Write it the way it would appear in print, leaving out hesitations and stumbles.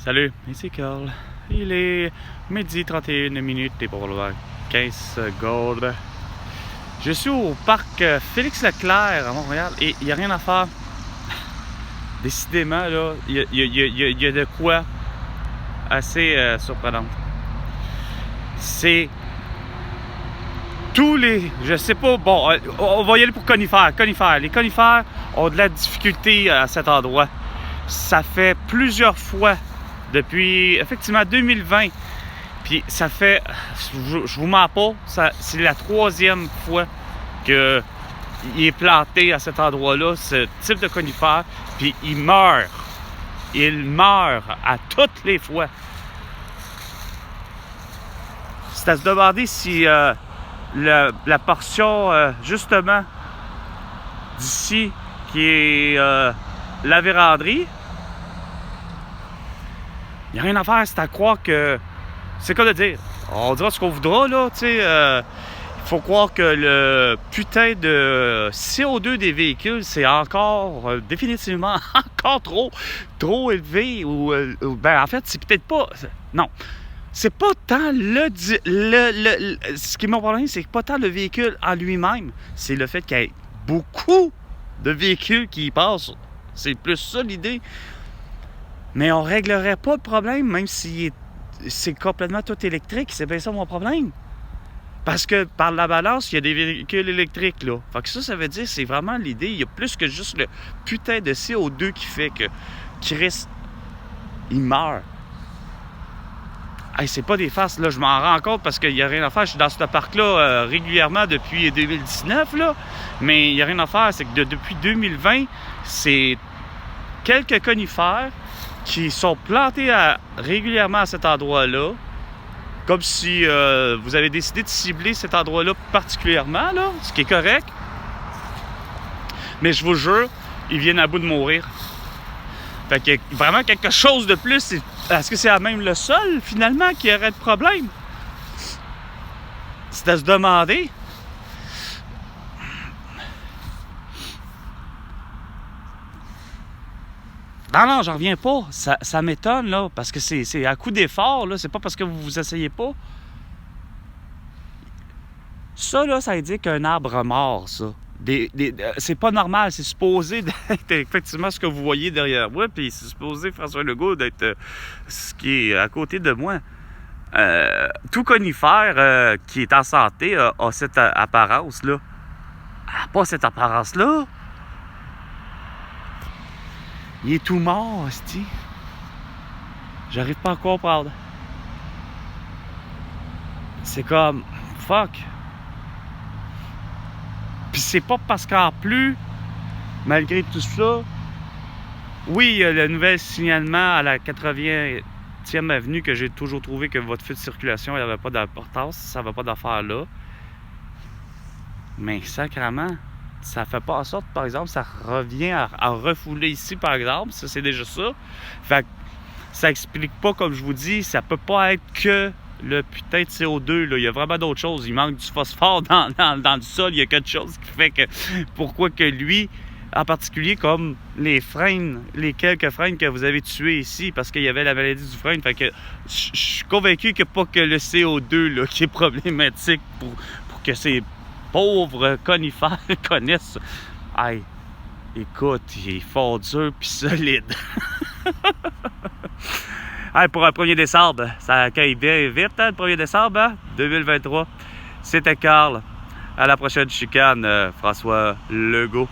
Salut, ici Carl. Il est midi 31 minutes et probablement 15 secondes. Je suis au parc Félix-Leclerc à Montréal et il n'y a rien à faire. Décidément, là, il y a de quoi assez surprenant. C'est tous les... Je sais pas, bon, on va y aller pour conifères. Les conifères ont de la difficulté à cet endroit. Ça fait plusieurs fois depuis, effectivement, 2020. Puis ça fait, je vous mens pas, c'est la troisième fois qu'il est planté à cet endroit-là, ce type de conifère. Puis il meurt. Il meurt à toutes les fois. C'est à se demander si la portion, justement, d'ici, qui est la véranderie, il n'y a rien à faire, c'est à croire que... C'est quoi de dire? On dira ce qu'on voudra, là, tu sais. Il faut croire que le putain de CO2 des véhicules, c'est encore, définitivement, encore trop élevé. Ben, en fait, c'est peut-être pas... Non. C'est pas tant ce qui est mon problème, c'est pas tant le véhicule en lui-même. C'est le fait qu'il y ait beaucoup de véhicules qui y passent. C'est plus ça, l'idée. Mais on réglerait pas le problème, même si c'est complètement tout électrique. C'est bien ça mon problème. Parce que par la balance, il y a des véhicules électriques, là. Fait que ça veut dire, c'est vraiment l'idée. Il y a plus que juste le putain de CO2 qui fait que Chris, il meurt. Hey, c'est pas des farces, là. Je m'en rends compte parce qu'il n'y a rien à faire. Je suis dans ce parc-là régulièrement depuis 2019, là. Mais il n'y a rien à faire. C'est que depuis 2020, c'est quelques conifères qui sont plantés régulièrement à cet endroit-là. Comme si vous avez décidé de cibler cet endroit-là particulièrement, là, ce qui est correct. Mais je vous jure, ils viennent à bout de mourir. Fait qu'il y a vraiment quelque chose de plus. Est-ce que c'est à même le sol, finalement, qui aurait de problème? C'est à se demander. Non, j'en reviens pas. Ça m'étonne, là, parce que c'est à coup d'effort, là. C'est pas parce que vous vous essayez pas. Ça, là, ça indique qu'un arbre mort, ça. C'est pas normal. C'est supposé d'être effectivement ce que vous voyez derrière moi, puis c'est supposé, François Legault, d'être ce qui est à côté de moi. Tout conifère qui est en santé a cette apparence-là. Pas cette apparence-là. Il est tout mort, hostie. J'arrive pas à comprendre. C'est comme... Fuck. Puis c'est pas parce qu'en plus, malgré tout ça, oui, il y a le nouvel signalement à la 80e avenue que j'ai toujours trouvé que votre feu de circulation n'avait pas d'importance, ça n'avait pas d'affaire là. Mais sacrément, ça fait pas en sorte, par exemple, ça revient à refouler ici, par exemple. Ça, c'est déjà ça. Fait que ça explique pas, comme je vous dis, ça peut pas être que le putain de CO2, là. Il y a vraiment d'autres choses. Il manque du phosphore dans le sol. Il y a quelque chose qui fait que... Pourquoi que lui, en particulier, comme les freins, les quelques freins que vous avez tués ici, parce qu'il y avait la maladie du frein. Fait que je suis convaincu que pas que le CO2, là, qui est problématique pour que ces pauvres conifères connaissent. Hey, écoute, il est fort dur pis solide. Hey, pour un 1er décembre, ça accueille bien vite, hein, le 1er décembre, hein, 2023. C'était Carl. À la prochaine chicane, François Legault.